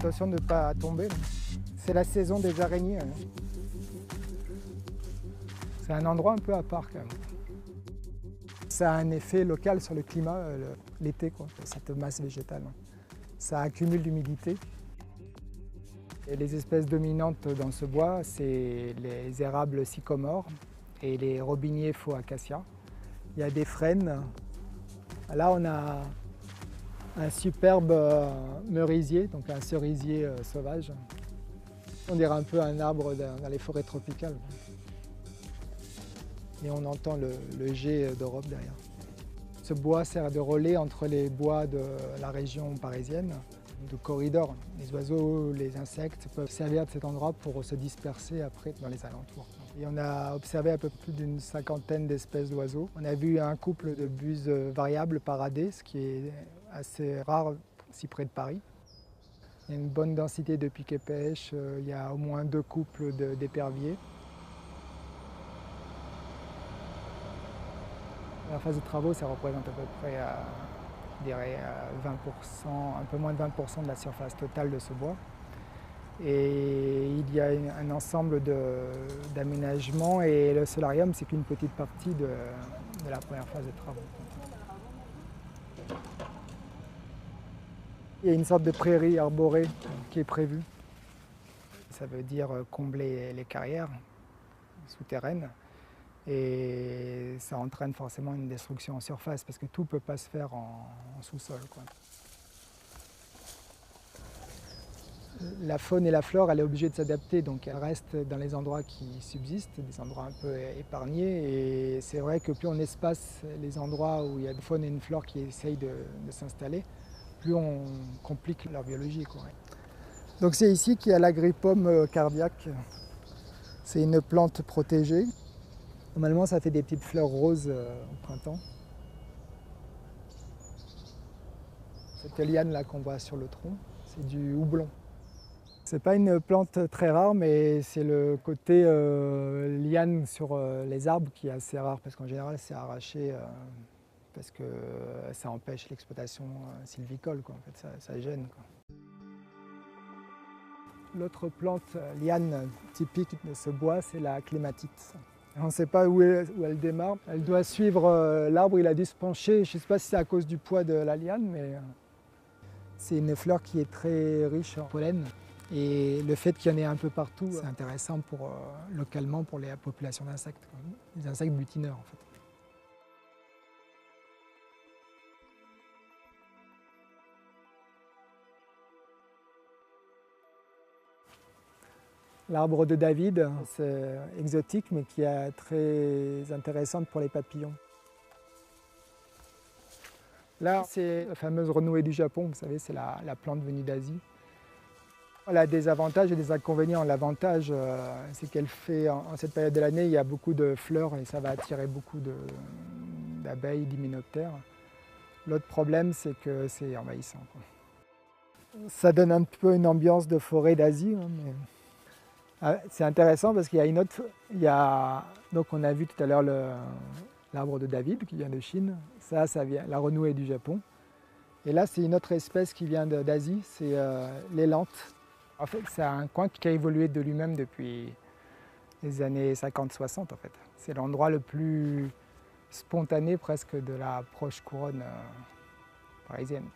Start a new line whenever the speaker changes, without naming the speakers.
Attention de ne pas tomber. C'est la saison des araignées. C'est un endroit un peu à part quand même. Ça a un effet local sur le climat l'été, cette masse végétale. Ça accumule l'humidité. Et les espèces dominantes dans ce bois, c'est les érables sycomores et les robiniers faux acacias. Il y a des frênes. Là, on a un superbe merisier, donc un cerisier sauvage. On dirait un peu un arbre dans les forêts tropicales. Et on entend le jet d'Europe derrière. Ce bois sert de relais entre les bois de la région parisienne, de corridor. Les oiseaux, les insectes peuvent servir de cet endroit pour se disperser après dans les alentours. Et on a observé à peu près plus d'une cinquantaine d'espèces d'oiseaux. On a vu un couple de buses variables parader, ce qui est assez rare si près de Paris. Il y a une bonne densité de piquets-pêches, il y a au moins 2 couples d'éperviers. La phase de travaux, ça représente à peu près, je dirais, 20%, un peu moins de 20% de la surface totale de ce bois. Et il y a un ensemble d'aménagements et le solarium, c'est qu'une petite partie de la première phase de travaux. Il y a une sorte de prairie arborée qui est prévue. Ça veut dire combler les carrières souterraines. Et ça entraîne forcément une destruction en surface parce que tout ne peut pas se faire en sous-sol. La faune et la flore, elle est obligée de s'adapter, donc elle reste dans les endroits qui subsistent, des endroits un peu épargnés. Et c'est vrai que plus on espace les endroits où il y a une faune et une flore qui essayent de s'installer, plus on complique leur biologie. Donc c'est ici qu'il y a l'agripomme cardiaque. C'est une plante protégée. Normalement, ça fait des petites fleurs roses au printemps. Cette liane-là qu'on voit sur le tronc, c'est du houblon. C'est pas une plante très rare, mais c'est le côté liane sur les arbres qui est assez rare, parce qu'en général, c'est arraché parce que ça empêche l'exploitation sylvicole. En fait, ça gêne. L'autre plante liane typique de ce bois, c'est la clématite. On ne sait pas où elle démarre. Elle doit suivre l'arbre, il a dû se pencher. Je ne sais pas si c'est à cause du poids de la liane, mais c'est une fleur qui est très riche en pollen. Et le fait qu'il y en ait un peu partout, c'est intéressant localement pour les populations d'insectes, les insectes butineurs en fait. L'arbre de David, c'est exotique mais qui est très intéressante pour les papillons. Là, c'est la fameuse renouée du Japon, vous savez, c'est la plante venue d'Asie. Elle a des avantages et des inconvénients. L'avantage, c'est qu'elle fait, en cette période de l'année, il y a beaucoup de fleurs et ça va attirer beaucoup d'abeilles, d'hyménoptères. L'autre problème, c'est que c'est envahissant. Ça donne un peu une ambiance de forêt d'Asie. C'est intéressant parce qu'il y a une autre... Donc on a vu tout à l'heure l'arbre de David qui vient de Chine. Ça vient, la renouée du Japon. Et là, c'est une autre espèce qui vient d'Asie, c'est l'élante. En fait, c'est un coin qui a évolué de lui-même depuis les années 50-60 en fait. C'est l'endroit le plus spontané presque de la proche couronne parisienne.